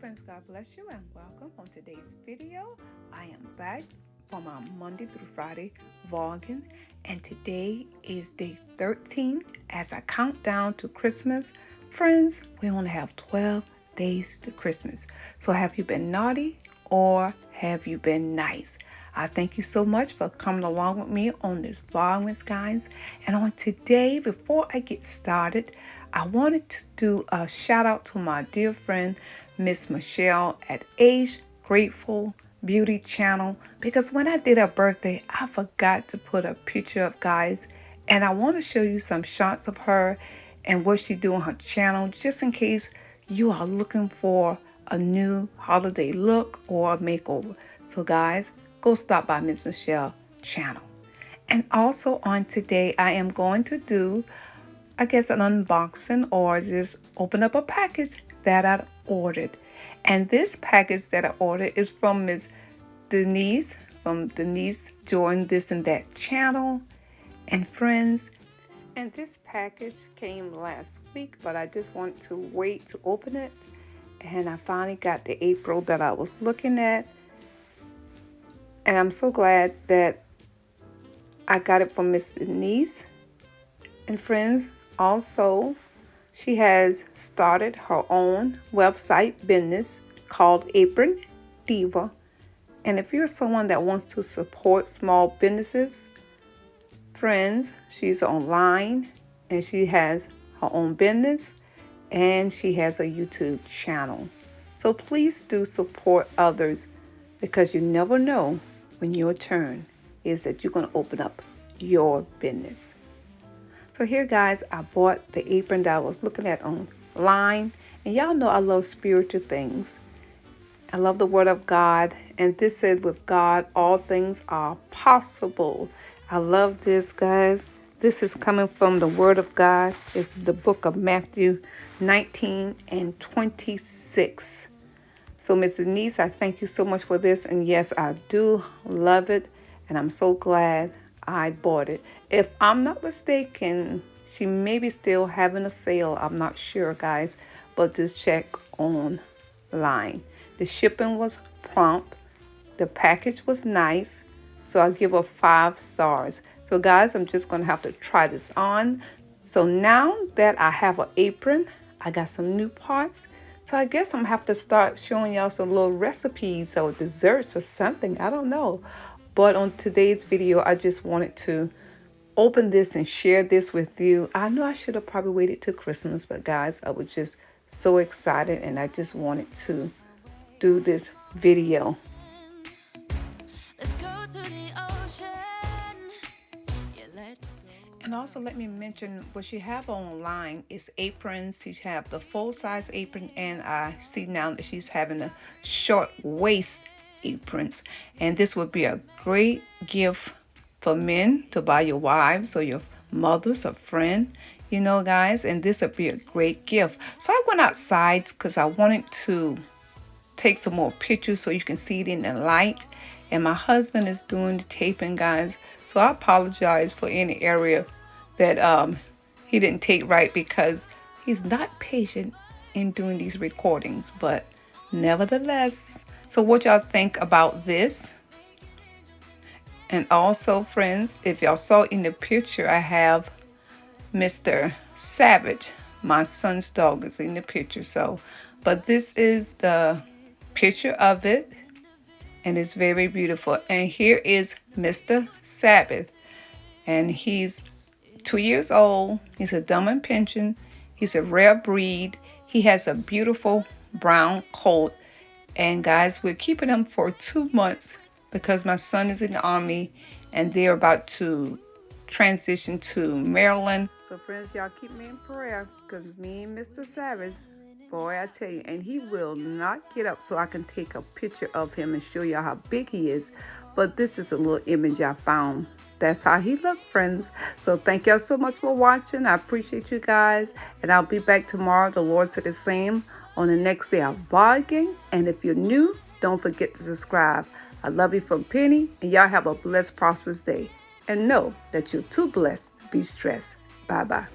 friends, God bless you and welcome on today's video. I am back for my Monday through Friday vlogging, and today is day 13 as I count down to Christmas. Friends, we only have 12 days to Christmas. So have you been naughty or have you been nice? I thank you so much for coming along with me on this Vlogmas, guys. And on today, before I get started, I wanted to do a shout out to my dear friend, Miss Michelle at Agedgrateful Beauty Channel, because when I did her birthday, I forgot to put a picture up, guys. And I want to show you some shots of her and what she do on her channel, just in case you are looking for a new holiday look or a makeover. So guys, go stop by Miss Michelle channel. And also on today, I am going to do, I guess, an unboxing or just open up a package that I ordered. And this package that I ordered is from Miss Denise, from Denise Jordan This and That channel. And friends, and this package came last week, but I just want to wait to open it. And I finally got the April that I was looking at. And I'm so glad that I got it from Miss Denise. And friends, also, she has started her own website business called Apron Diva. And if you're someone that wants to support small businesses, friends, she's online and she has her own business and she has a YouTube channel. So please do support others, because you never know when your turn is that you're going to open up your business. So here, guys, I bought the apron that I was looking at online. And y'all know I love spiritual things. I love the word of God. And this said, with God, all things are possible. I love this, guys. This is coming from the word of God. It's the book of Matthew 19 and 26. So, Miss Denise, I thank you so much for this. And yes, I do love it. And I'm so glad I bought it. If I'm not mistaken, she may be still having a sale. I'm not sure, guys. But just check online. The shipping was prompt. The package was nice. So I give her 5 stars. So, guys, I'm just going to have to try this on. So now that I have an apron, I got some new parts. So I guess I'm going to have to start showing y'all some little recipes or desserts or something. I don't know. But on today's video, I just wanted to open this and share this with you. I know I should have probably waited till Christmas, but guys, I was just so excited and I just wanted to do this video. And also let me mention what you have online is aprons. You have the full-size apron, and I see now that she's having a short waist aprons. And this would be a great gift for men to buy your wives or your mothers or friend, you know, guys. And this would be a great gift. So I went outside because I wanted to take some more pictures so you can see it in the light. And my husband is doing the taping, guys. So I apologize for any area that he didn't take right, because he's not patient in doing these recordings. But nevertheless, so what y'all think about this? And also, friends, if y'all saw in the picture, I have Mr. Savage, my son's dog, is in the picture. So, but this is the picture of it, and it's very beautiful. And here is Mr. Sabbath, and he's 2 years old. He's a Dumb and Pigeon. He's a rare breed. He has a beautiful brown coat. And guys, we're keeping him for 2 months because my son is in the Army and they're about to transition to Maryland. So friends, y'all keep me in prayer, because me and Mr. Savage, boy, I tell you, and he will not get up so I can take a picture of him and show y'all how big he is. But this is a little image I found. That's how he looked, friends. So thank y'all so much for watching. I appreciate you guys. And I'll be back tomorrow. The Lord said the same, on the next day of vlogging. And if you're new, don't forget to subscribe. I love you from Penny. And y'all have a blessed, prosperous day. And know that you're too blessed to be stressed. Bye-bye.